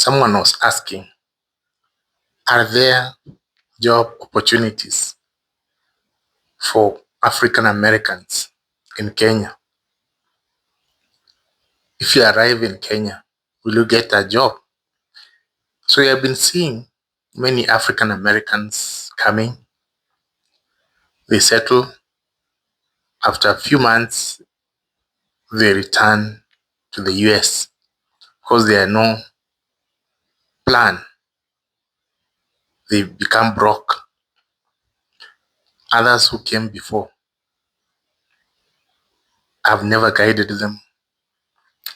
someone was asking, are there job opportunities for African Americans in Kenya? If you arrive in Kenya, will you get a job? So we have been seeing many African Americans coming. They settle. After a few months, they return to the US because there are no plan. They become broke. Others who came before, I've never guided them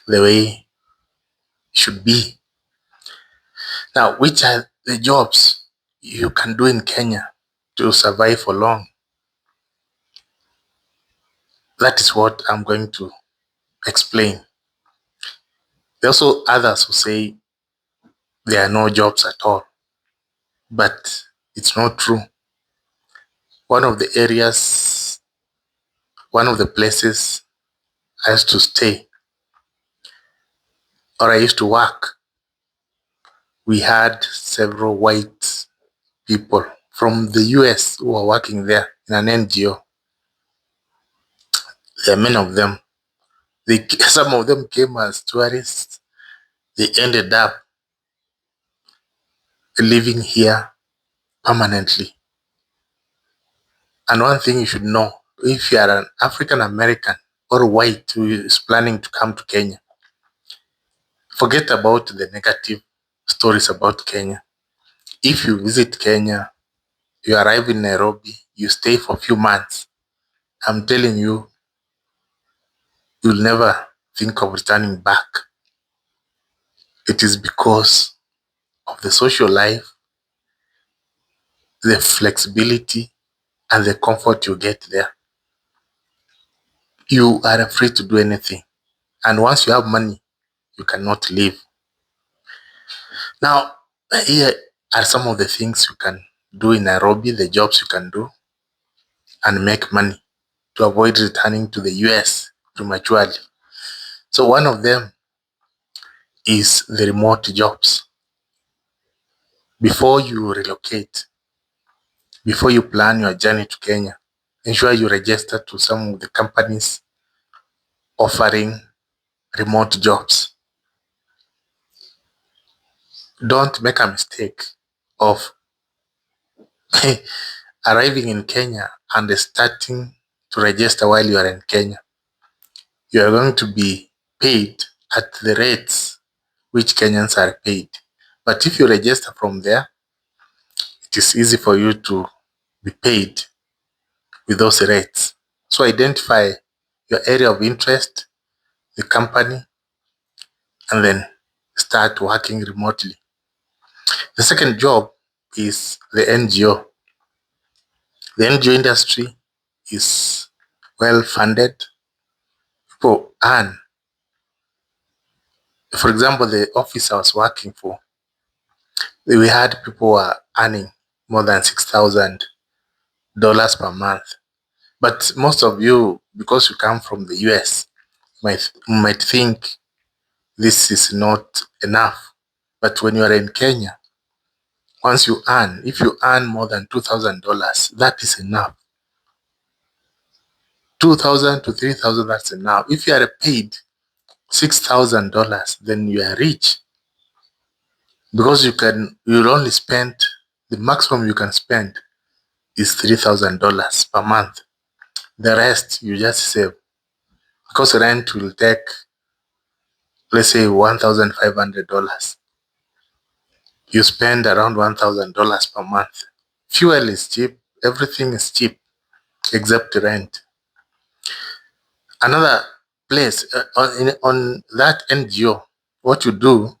the way it should be. Now, which are the jobs you can do in Kenya to survive for long? That is what I'm going to explain. There are also others who say there are no jobs at all, but it's not true. One of the places I used to stay or I used to work, we had several white people from the US who were working there in an NGO. There are many of them. Some of them came as tourists. They ended up living here permanently. And one thing you should know, if you are an African American or white who is planning to come to Kenya, forget about the negative stories about Kenya. If you visit Kenya, you arrive in Nairobi, you stay for a few months, I'm telling you, you'll never think of returning back. It is because of the social life, the flexibility, and the comfort you get there. You are free to do anything. And once you have money, you cannot leave. Now, here are some of the things you can do in Nairobi, the jobs you can do and make money to avoid returning to the US prematurely. So one of them is the remote jobs. Before you relocate, before you plan your journey to Kenya, ensure you register to some of the companies offering remote jobs. Don't make a mistake of arriving in Kenya and starting to register while you are in Kenya. You are going to be paid at the rates which Kenyans are paid. But if you register from there, it is easy for you to be paid with those rates. So identify your area of interest, the company, and then start working remotely. The second job is the NGO. The NGO industry is well funded. People earn. For example, the office I was working for, we had people who are earning more than $6,000 per month. But most of you, because you come from the US, might think this is not enough. But when you are in Kenya, once you earn, if you earn more than $2,000, that is enough. 2,000 to 3,000, that's enough. If you are paid $6,000, then you are rich. Because you'll only spend, the maximum you can spend is $3,000 per month. The rest you just save. Because rent will take, let's say, $1,500. You spend around $1,000 per month. Fuel is cheap. Everything is cheap except rent. Another place, on that NGO, what you do,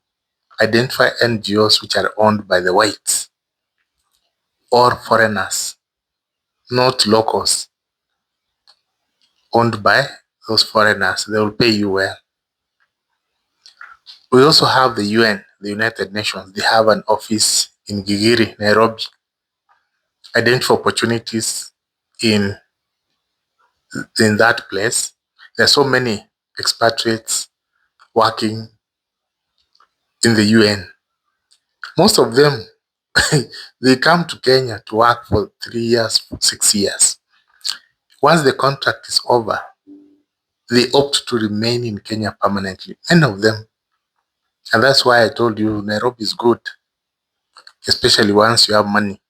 identify NGOs which are owned by the whites or foreigners, not locals. Owned by those foreigners, they will pay you well. We also have the UN, the United Nations. They have an office in Gigiri, Nairobi. Identify opportunities in that place. There are so many expatriates working in the UN. Most of them, they come to Kenya to work for 3 years, 6 years. Once the contract is over, they opt to remain in Kenya permanently. Many of them. And that's why I told you Nairobi is good, especially once you have money.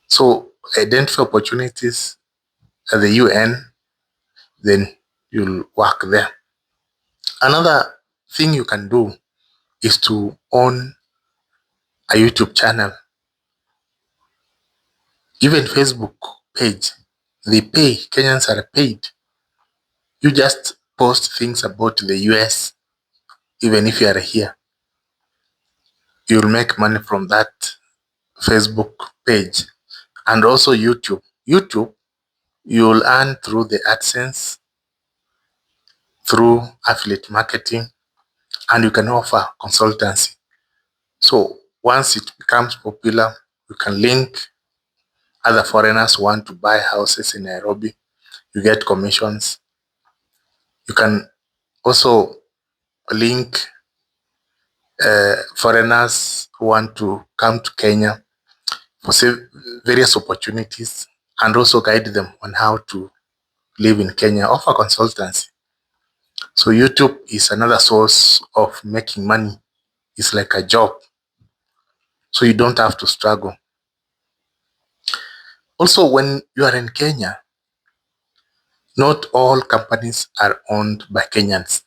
So identify opportunities at the UN, then you'll work there. Another thing you can do is to own a YouTube channel, even Facebook page. They pay, Kenyans are paid. You just post things about the US, even if you are here. You'll make money from that Facebook page. And also YouTube. YouTube, you'll earn through the AdSense, through affiliate marketing, and you can offer consultancy. So once it becomes popular, you can link other foreigners who want to buy houses in Nairobi. You get commissions. You can also link foreigners who want to come to Kenya for various opportunities and also guide them on how to live in Kenya, offer consultancy. So YouTube is another source of making money. It's like a job. So you don't have to struggle. Also, when you are in Kenya, not all companies are owned by Kenyans.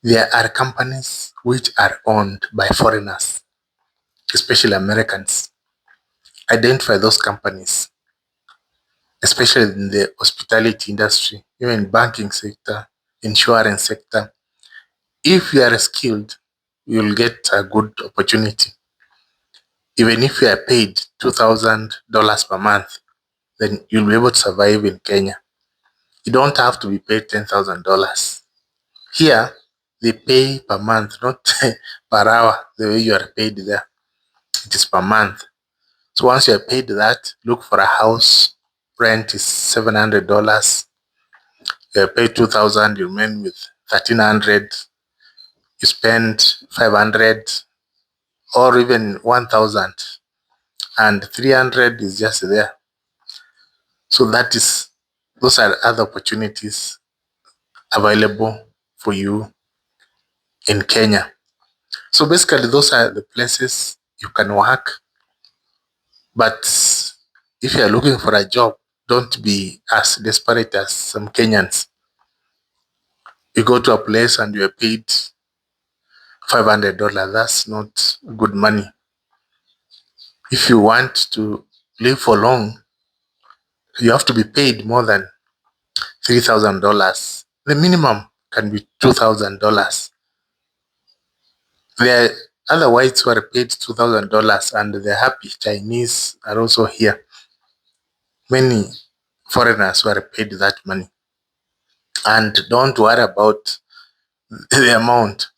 There are companies which are owned by foreigners, especially Americans. Identify those companies, especially in the hospitality industry, even banking sector, insurance sector. If you are skilled, you'll get a good opportunity. Even if you are paid $2,000 per month, then you'll be able to survive in Kenya. You don't have to be paid $10,000. Here, they pay per month, not per hour, the way you are paid there. It is per month. So once you are paid that, look for a house. Rent is $700. You are paid 2,000, you remain with 1,300. You spend 500 or even 1,000, and 300 is just there. So those are other opportunities available for you in Kenya. So basically, those are the places you can work. But if you are looking for a job, don't be as desperate as some Kenyans. You go to a place and you are paid $500. That's not good money. If you want to live for long, you have to be paid more than $3,000. The minimum can be $2,000. There are other whites who are paid $2,000 and they're happy. Chinese are also here. Many foreigners who are paid that money. And don't worry about the amount,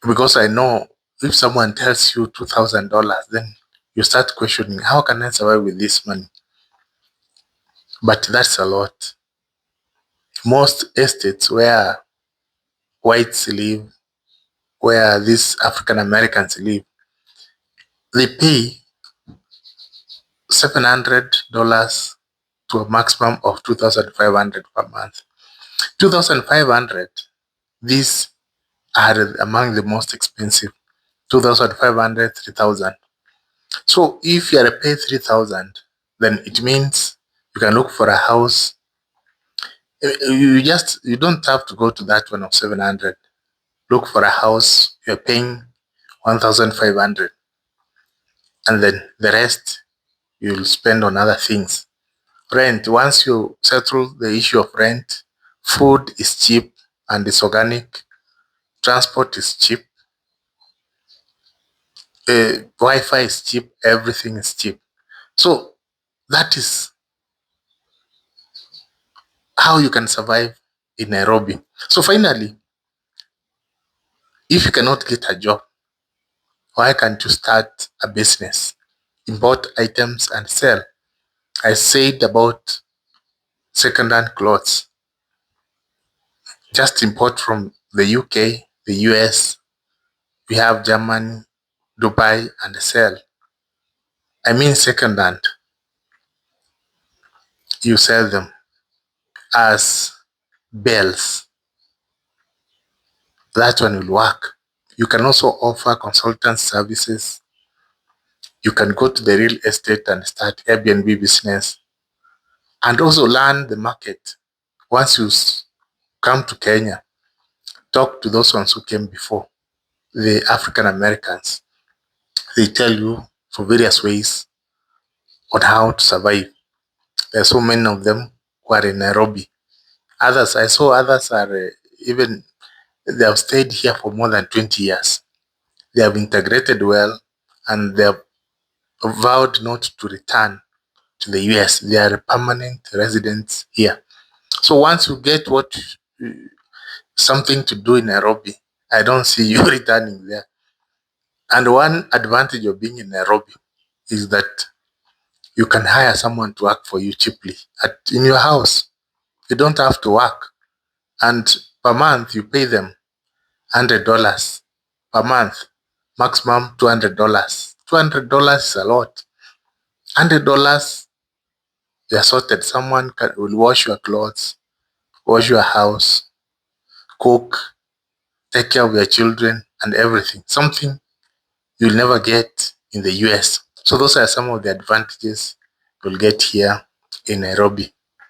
because I know if someone tells you $2,000, then you start questioning, how can I survive with this money? But that's a lot. Most estates where whites live, where these African Americans live, they pay $700 to a maximum of $2,500 per month. $2,500, these are among the most expensive. $2,500, $3,000. So if you are paid $3,000, then it means you can look for a house. You don't have to go to that one of 700. Look for a house. You're paying 1,500, and then the rest you'll spend on other things. Rent. Once you settle the issue of rent, food is cheap and it's organic. Transport is cheap. Wi-Fi is cheap. Everything is cheap. So that is how you can survive in Nairobi. So finally, if you cannot get a job, why can't you start a business? Import items and sell. I said about second-hand clothes. Just import from the UK, the US, We have Germany, Dubai, and sell. I mean second hand. You sell them as bells. That one will work. You can also offer consultant services. You can go to the real estate and start Airbnb business and also learn the market. Once you come to Kenya, talk to those ones who came before, the African Americans. They tell you for various ways on how to survive. There are so many of them who are in Nairobi. I saw others are even, they have stayed here for more than 20 years. They have integrated well and they have vowed not to return to the US. They are permanent residents here. So once you get something to do in Nairobi, I don't see you returning there. And one advantage of being in Nairobi is that you can hire someone to work for you cheaply in your house. You don't have to work. And per month, you pay them $100 per month, maximum $200. $200 is a lot. $100, they are sorted. Will wash your clothes, wash your house, cook, take care of your children and everything. Something you'll never get in the US. So those are some of the advantages you'll get here in Nairobi.